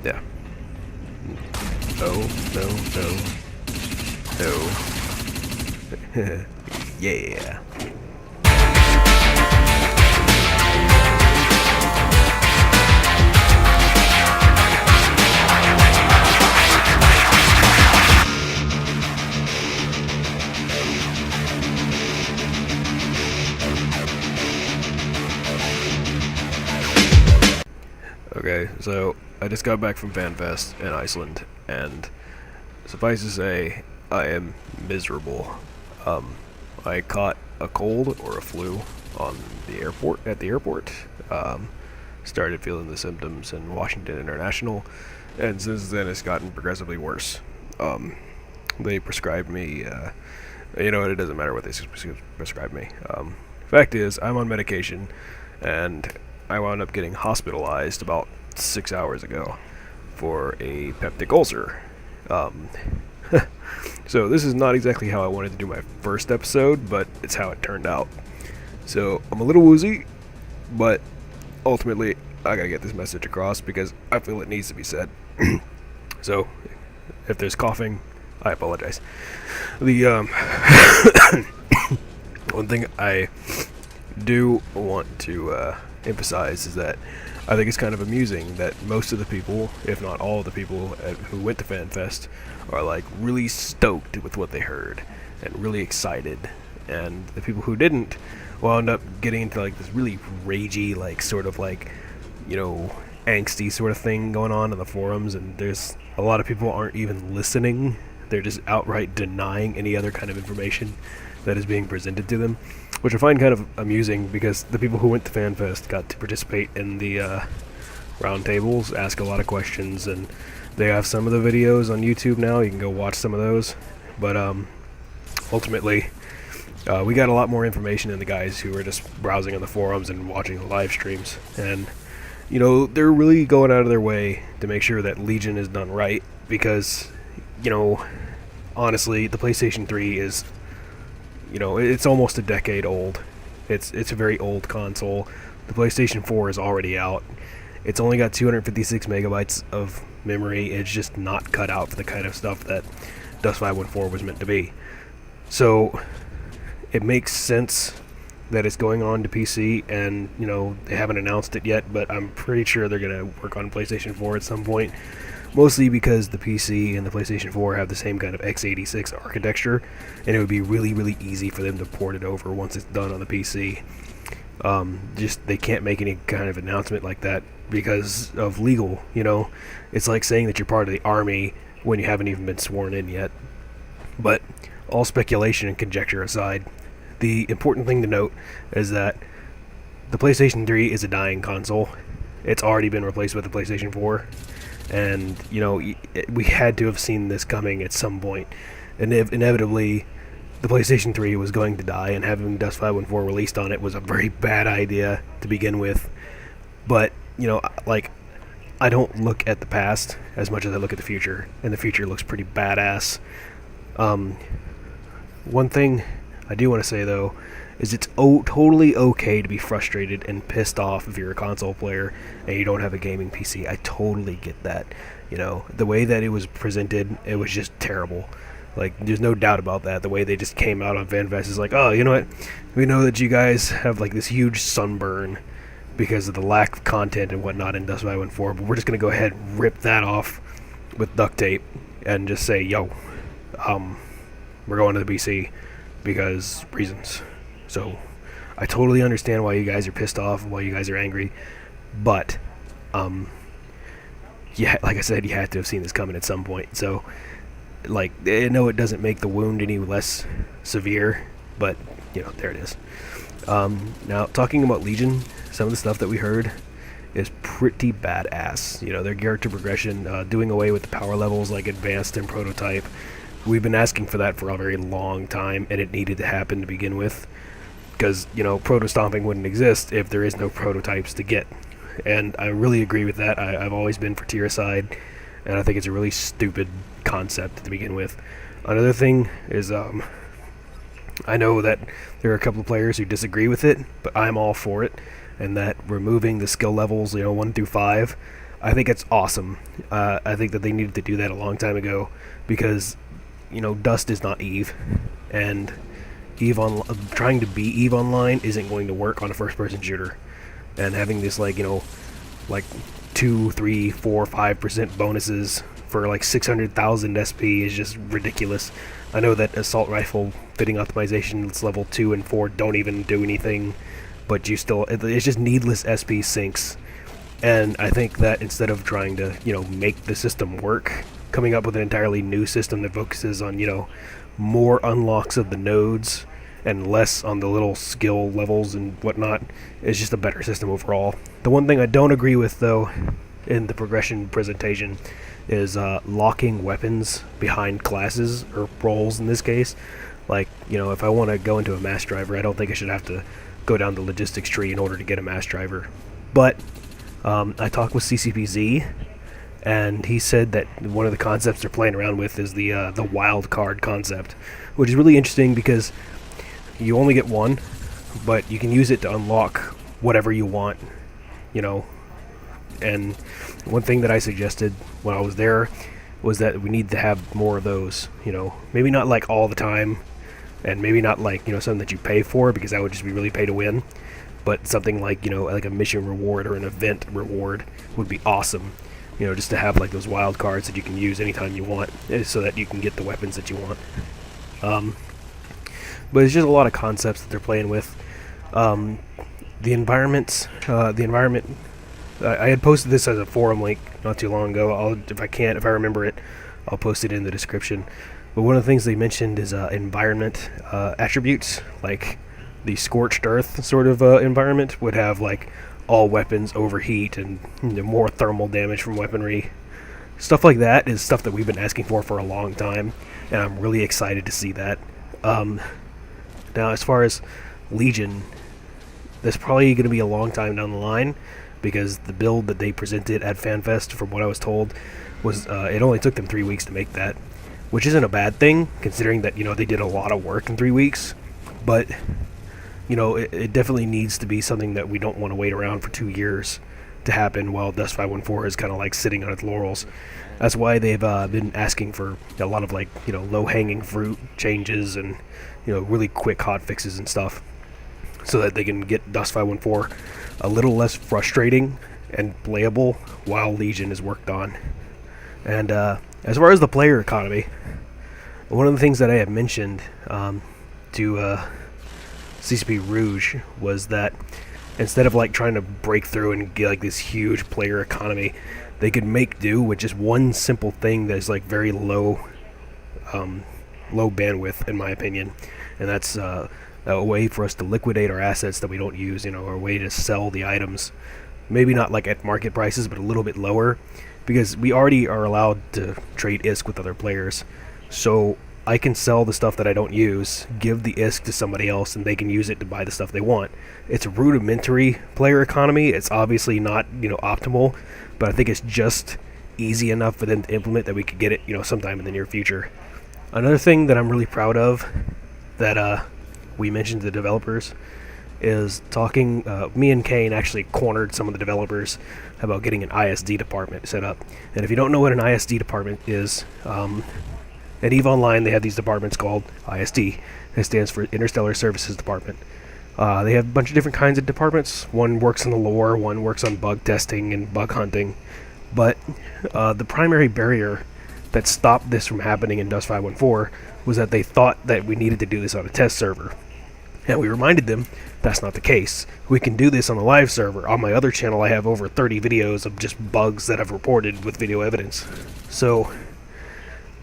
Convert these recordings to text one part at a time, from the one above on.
Yeah. No, no, no, no. Yeah. Okay, so I just got back from Fanfest in Iceland, and suffice to say, I am miserable. I caught a cold or a flu on the airport at the airport. Started feeling the symptoms in Washington International, and since then it's gotten progressively worse. They prescribed me. It doesn't matter what they prescribed me. Fact is, I'm on medication, and I wound up getting hospitalized about 6 hours ago for a peptic ulcer. So this is not exactly how I wanted to do my first episode, but it's how it turned out. So I'm a little woozy, but ultimately I gotta get this message across because I feel it needs to be said. So if there's coughing, I apologize. The one thing I do want to emphasize is that I think it's kind of amusing that most of the people, if not all of the people who went to FanFest, are like really stoked with what they heard and really excited, and the people who didn't wound up getting into like this really ragey, like sort of like, angsty sort of thing going on in the forums, and there's a lot of people aren't even listening. They're just outright denying any other kind of information that is being presented to them, which I find kind of amusing because the people who went to FanFest got to participate in the roundtables, ask a lot of questions, and they have some of the videos on YouTube now. You can go watch some of those, but ultimately we got a lot more information than the guys who were just browsing on the forums and watching the live streams, and they're really going out of their way to make sure that Legion is done right because honestly the PlayStation 3 is it's almost a decade old. It's a very old console. The PlayStation 4 is already out. It's only got 256 megabytes of memory. It's just not cut out for the kind of stuff that Dust 514 was meant to be. So it makes sense that it's going on to PC, and they haven't announced it yet, but I'm pretty sure they're going to work on PlayStation 4 at some point. Mostly because the PC and the PlayStation 4 have the same kind of x86 architecture, and it would be really, really easy for them to port it over once it's done on the PC. They can't make any kind of announcement like that because of legal, It's like saying that you're part of the army when you haven't even been sworn in yet. But all speculation and conjecture aside, the important thing to note is that the PlayStation 3 is a dying console. It's already been replaced with the PlayStation 4. And, we had to have seen this coming at some point. And inevitably, the PlayStation 3 was going to die, and having Dust 514 released on it was a very bad idea to begin with. But, I don't look at the past as much as I look at the future, and the future looks pretty badass. One thing I do want to say, though, is it's totally okay to be frustrated and pissed off if you're a console player and you don't have a gaming PC. I totally get that. The way that it was presented, it was just terrible. Like, there's no doubt about that. The way they just came out on FanFest is like, oh, you know what? We know that you guys have like this huge sunburn because of the lack of content and whatnot in Dust 514, but we're just going to go ahead and rip that off with duct tape and just say, yo, we're going to the PC because reasons. So I totally understand why you guys are pissed off and why you guys are angry, but yeah, like I said, you had to have seen this coming at some point. So I know it doesn't make the wound any less severe, but there it is. Now, talking about Legion, some of the stuff that we heard is pretty badass. Their character progression, doing away with the power levels like advanced and prototype. We've been asking for that for a very long time, and it needed to happen to begin with. Because, proto-stomping wouldn't exist if there is no prototypes to get. And I really agree with that. I've always been for tier side, and I think it's a really stupid concept to begin with. Another thing is, I know that there are a couple of players who disagree with it, but I'm all for it, and that removing the skill levels, 1 through 5, I think it's awesome. I think that they needed to do that a long time ago because, Dust is not Eve, and trying to be Eve Online isn't going to work on a first-person shooter. And having this, like 2, 3, 4, 5% bonuses for like 600,000 SP is just ridiculous. I know that assault rifle fitting optimizations level 2 and 4 don't even do anything, but it's just needless SP sinks. And I think that instead of trying to, make the system work, coming up with an entirely new system that focuses on, more unlocks of the nodes and less on the little skill levels and whatnot is just a better system overall. The one thing I don't agree with, though, in the progression presentation is locking weapons behind classes, or roles in this case. Like, if I want to go into a mass driver, I don't think I should have to go down the logistics tree in order to get a mass driver. But I talked with CCPZ, and he said that one of the concepts they're playing around with is the wild card concept, which is really interesting because you only get one, but you can use it to unlock whatever you want, And one thing that I suggested when I was there was that we need to have more of those, maybe not like all the time, and maybe not like, something that you pay for, because that would just be really pay to win, but something like, like a mission reward or an event reward would be awesome, just to have like those wild cards that you can use anytime you want, so that you can get the weapons that you want. But it's just a lot of concepts that they're playing with. The environment, I had posted this as a forum link not too long ago. If I remember it, I'll post it in the description. But one of the things they mentioned is environment attributes, like the scorched earth sort of environment would have like all weapons overheat and more thermal damage from weaponry. Stuff like that is stuff that we've been asking for a long time, and I'm really excited to see that. Now, as far as Legion, that's probably going to be a long time down the line, because the build that they presented at Fanfest, from what I was told, was it only took them 3 weeks to make that, which isn't a bad thing, considering that, they did a lot of work in 3 weeks, but, it definitely needs to be something that we don't want to wait around for 2 years to happen while Dust 514 is kind of like sitting on its laurels. That's why they've been asking for a lot of like, low-hanging fruit changes and, really quick hot fixes and stuff, so that they can get Dust 514 a little less frustrating and playable while Legion is worked on. And as far as the player economy, one of the things that I had mentioned to CCP Rouge was that instead of like trying to break through and get like this huge player economy, they could make do with just one simple thing that is like very low bandwidth, in my opinion, and that's a way for us to liquidate our assets that we don't use, or a way to sell the items, maybe not like at market prices, but a little bit lower, because we already are allowed to trade ISK with other players. So I can sell the stuff that I don't use, give the ISK to somebody else, and they can use it to buy the stuff they want. It's a rudimentary player economy. It's obviously not, optimal, but I think it's just easy enough for them to implement that we could get it, sometime in the near future. Another thing that I'm really proud of that we mentioned to the developers is talking. Me and Kane actually cornered some of the developers about getting an ISD department set up. And if you don't know what an ISD department is, at EVE Online they have these departments called ISD. It stands for Interstellar Services Department. They have a bunch of different kinds of departments. One works on the lore, one works on bug testing and bug hunting. But the primary barrier that stopped this from happening in Dust 514 was that they thought that we needed to do this on a test server. And we reminded them that's not the case. We can do this on a live server. On my other channel I have over 30 videos of just bugs that I've reported with video evidence. So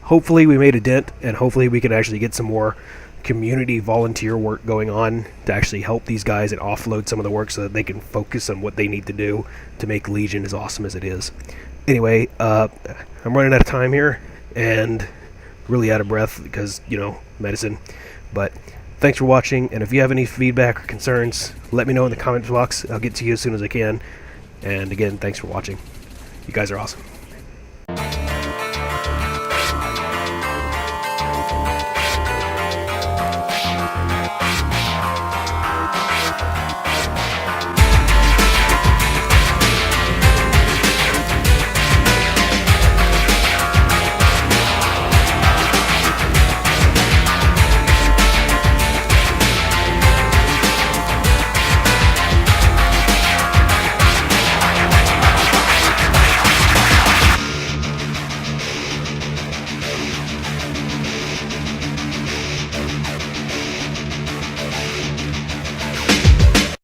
hopefully we made a dent, and hopefully we can actually get some more community volunteer work going on to actually help these guys and offload some of the work so that they can focus on what they need to do to make Legion as awesome as it is. Anyway, I'm running out of time here and really out of breath because, medicine. But thanks for watching, and if you have any feedback or concerns, let me know in the comments box. I'll get to you as soon as I can. And again, thanks for watching. You guys are awesome.